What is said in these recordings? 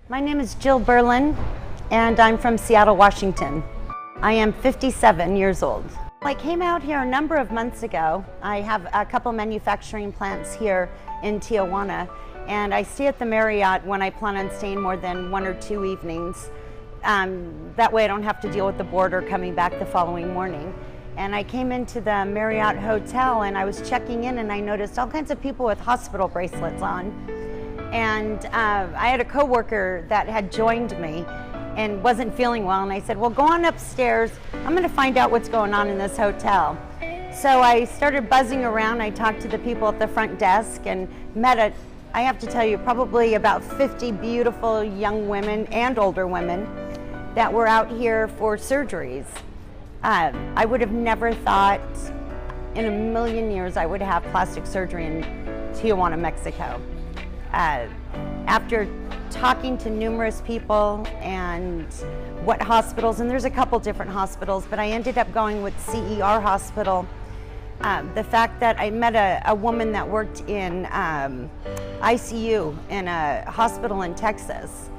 My name is Jill Buhrlen, and I'm from Seattle, Washington. I am 57 years old. I came out here a number of months ago. I have a couple manufacturing plants here in Tijuana, and I stay at the Marriott when I plan on staying more than 1 or 2 evenings. That way I don't have to deal with the boarder coming back the following morning. And I came into the Marriott hotel and I was checking in and I noticed all kinds of people with hospital bracelets on. And I had a coworker that had joined me and wasn't feeling well, and I said, well, go on upstairs. I'm gonna find out what's going on in this hotel. So I started buzzing around. I talked to the people at the front desk and met I have to tell you, probably about 50 beautiful young women and older women that were out here for surgeries. I would have never thought in a million years I would have plastic surgery in Tijuana, Mexico. After talking to numerous people and what hospitals, and there's a couple different hospitals, but I ended up going with CER Hospital. The fact that I met a woman that worked in ICU in a hospital in Texas,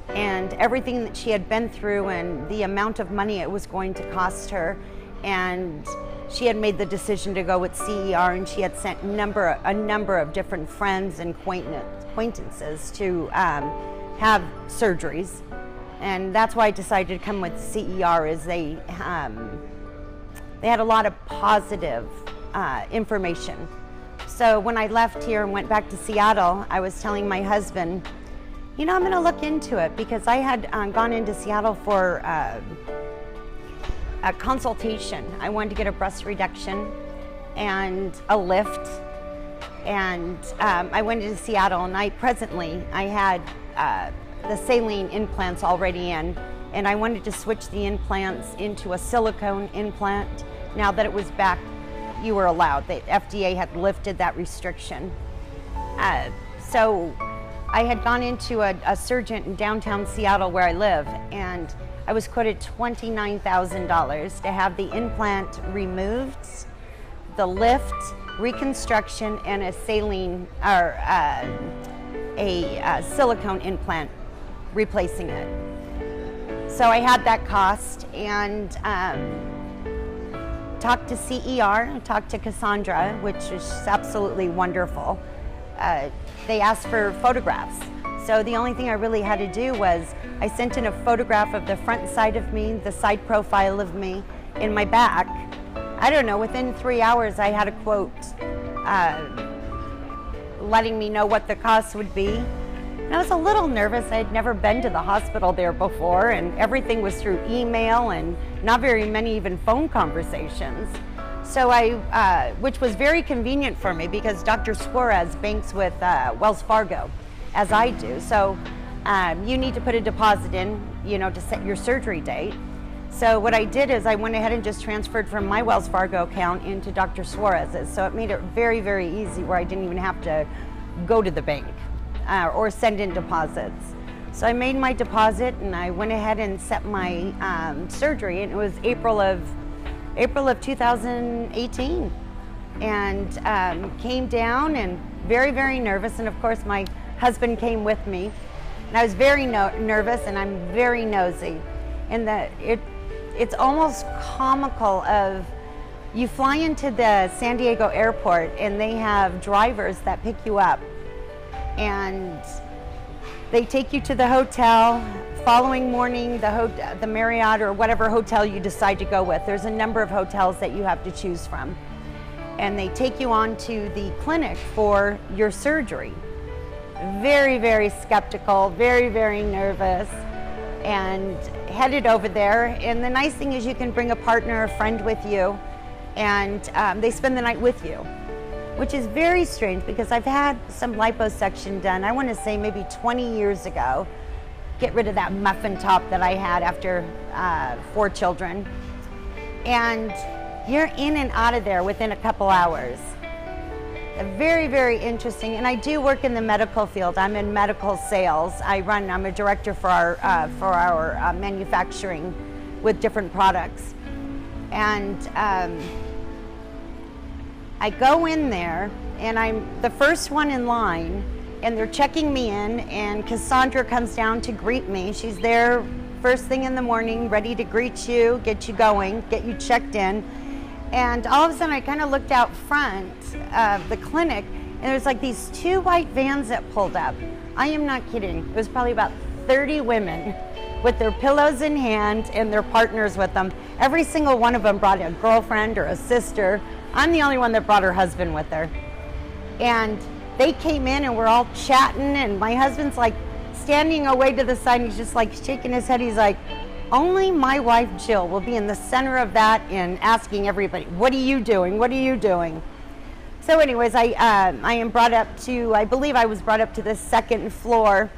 and everything that she had been through and the amount of money it was going to cost her, and she had made the decision to go with CER, and she had sent a number of different friends and acquaintances to have surgeries, and that's why I decided to come with CER. Is they had a lot of positive information. So when I left here and went back to Seattle, I was telling my husband, you know, I'm going to look into it, because I had gone into Seattle for a consultation. I wanted to get a breast reduction and a lift, and I went into Seattle, and I had the saline implants already in, and I wanted to switch the implants into a silicone implant. Now that it was back, you were allowed. The FDA had lifted that restriction. So I had gone into a surgeon in downtown Seattle where I live, and I was quoted $29,000 to have the implant removed, the lift, reconstruction, and a saline or a silicone implant replacing it. So I had that cost, and talked to CER, talked to Cassandra, which is absolutely wonderful. They asked for photographs. So the only thing I really had to do was I sent in a photograph of the front side of me, the side profile of me, in my back. I don't know, within 3 hours I had a quote letting me know what the cost would be. And I was a little nervous. I had never been to the hospital there before, and everything was through email and not very many even phone conversations. So which was very convenient for me, because Dr. Suarez banks with Wells Fargo, as I do. So you need to put a deposit in, you know, to set your surgery date. So what I did is I went ahead and just transferred from my Wells Fargo account into Dr. Suarez's. So it made it very, very easy, where I didn't even have to go to the bank or send in deposits. So I made my deposit, and I went ahead and set my surgery, and it was April of 2018, and came down, and very, very nervous. And of course my husband came with me, and I was very nervous, and I'm very nosy. And it's almost comical of, you fly into the San Diego airport and they have drivers that pick you up, and they take you to the hotel. Following morning, the Marriott or whatever hotel you decide to go with, there's a number of hotels that you have to choose from, and they take you on to the clinic for your surgery. Very, very skeptical, very, very nervous, and headed over there. And the nice thing is you can bring a partner, a friend with you, and they spend the night with you, which is very strange, because I've had some liposuction done, I want to say maybe 20 years ago. Get rid of that muffin top that I had after 4 children. And you're in and out of there within a couple hours. Very, very interesting. And I do work in the medical field. I'm in medical sales. I'm a director for our manufacturing with different products. And I go in there, and I'm the first one in line, and they're checking me in, and Cassandra comes down to greet me. She's there first thing in the morning, ready to greet you, get you going, get you checked in. And all of a sudden I kind of looked out front of the clinic, and there's like these 2 white vans that pulled up. I am not kidding. It was probably about 30 women with their pillows in hand and their partners with them. Every single one of them brought a girlfriend or a sister. I'm the only one that brought her husband with her. And they came in and we're all chatting, and my husband's like standing away to the side, and he's just like shaking his head. He's like, only my wife Jill will be in the center of that and asking everybody, what are you doing? What are you doing? So anyways, I am brought up to, I believe I was brought up to the 2nd floor,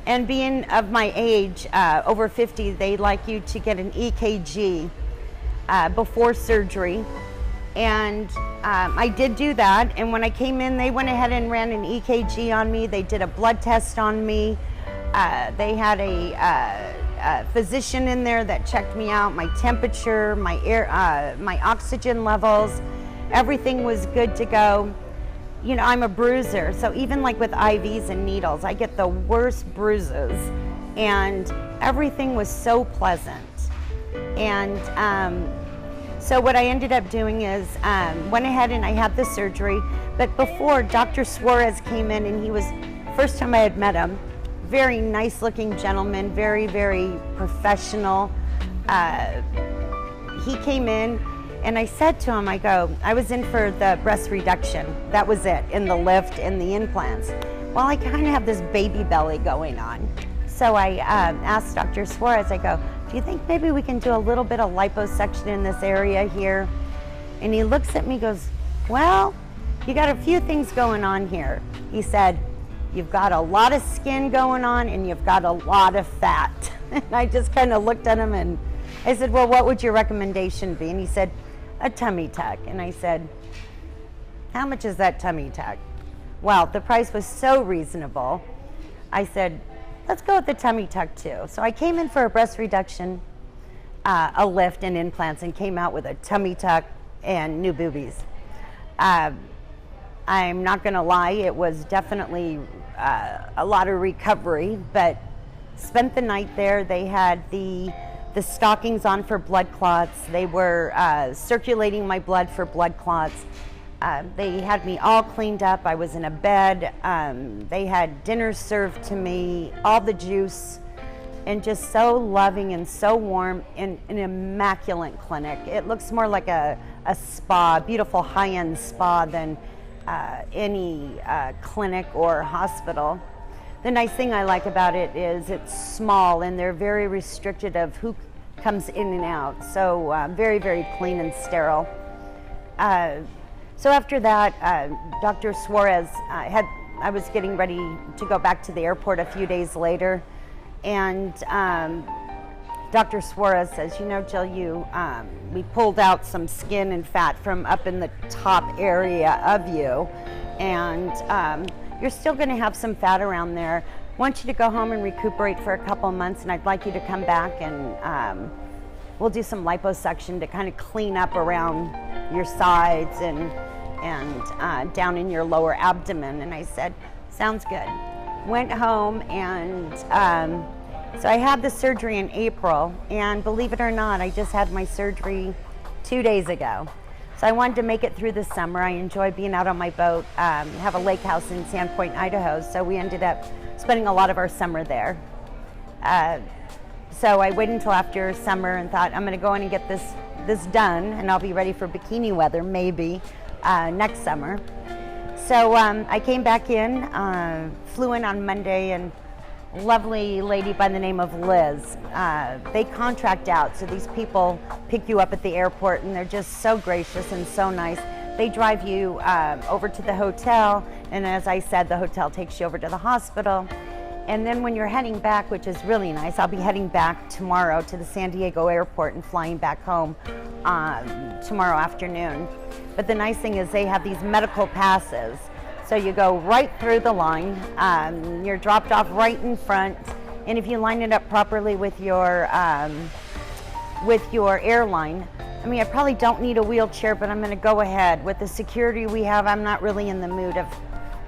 and being of my age, over 50, they like you to get an EKG before surgery. And I did do that, and when I came in, they went ahead and ran an EKG on me. They did a blood test on me. They had a physician in there that checked me out, my temperature, my air, my oxygen levels. Everything was good to go. You know, I'm a bruiser, so even like with IVs and needles, I get the worst bruises, and everything was so pleasant. And so what I ended up doing is went ahead and I had the surgery, but before, Dr. Suarez came in, and he was, first time I had met him, very nice looking gentleman, very, very professional. He came in, and I said to him, I was in for the breast reduction. That was it, in the lift and the implants. Well, I kind of have this baby belly going on. So I asked Dr. Suarez, I go, do you think maybe we can do a little bit of liposuction in this area here? And he looks at me, goes, well, you got a few things going on here. He said, you've got a lot of skin going on, and you've got a lot of fat. And I just kind of looked at him, and I said, well, what would your recommendation be? And he said, a tummy tuck. And I said, how much is that tummy tuck? Well, the price was so reasonable. I said, let's go with the tummy tuck too. So I came in for a breast reduction, a lift and implants, and came out with a tummy tuck and new boobies. I'm not gonna lie, it was definitely a lot of recovery, but spent the night there. They had the stockings on for blood clots. They were circulating my blood for blood clots. They had me all cleaned up. I was in a bed. They had dinner served to me, all the juice, and just so loving and so warm, in an immaculate clinic. It looks more like a spa, beautiful high-end spa than any clinic or hospital. The nice thing I like about it is it's small, and they're very restricted of who comes in and out. So very, very clean and sterile. So after that, Dr. Suarez, I was getting ready to go back to the airport a few days later, and Dr. Suarez says, you know, Jill, we pulled out some skin and fat from up in the top area of you, and you're still going to have some fat around there. I want you to go home and recuperate for a couple months, and I'd like you to come back, and we'll do some liposuction to kind of clean up around your sides and down in your lower abdomen. And I said, sounds good. Went home, and so I had the surgery in April, and believe it or not, I just had my surgery 2 days ago. So I wanted to make it through the summer. I enjoy being out on my boat. Have a lake house in Sandpoint, Idaho, so we ended up spending a lot of our summer there. So I waited until after summer and thought, I'm gonna go in and get this done, and I'll be ready for bikini weather maybe next summer. So I came back in, flew in on Monday, and a lovely lady by the name of Liz. They contract out, so these people pick you up at the airport, and they're just so gracious and so nice. They drive you over to the hotel, and as I said, the hotel takes you over to the hospital. And then when you're heading back, which is really nice, I'll be heading back tomorrow to the San Diego airport and flying back home tomorrow afternoon. But the nice thing is they have these medical passes. So you go right through the line, you're dropped off right in front, and if you line it up properly with your airline, I mean, I probably don't need a wheelchair, but I'm gonna go ahead. With the security we have, I'm not really in the mood of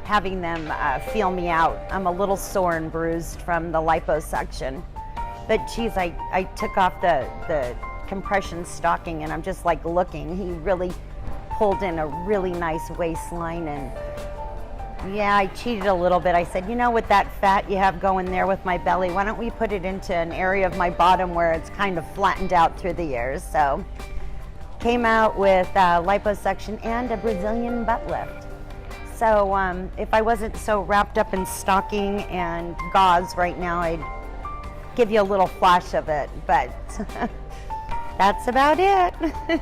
having them feel me out. I'm a little sore and bruised from the liposuction. But geez, I took off the compression stocking and I'm just like looking. He really pulled in a really nice waistline, and yeah, I cheated a little bit. I said, you know, with that fat you have going there with my belly, why don't we put it into an area of my bottom where it's kind of flattened out through the years. So came out with liposuction and a Brazilian butt lift. So if I wasn't so wrapped up in stocking and gauze right now, I'd give you a little flash of it, but that's about it.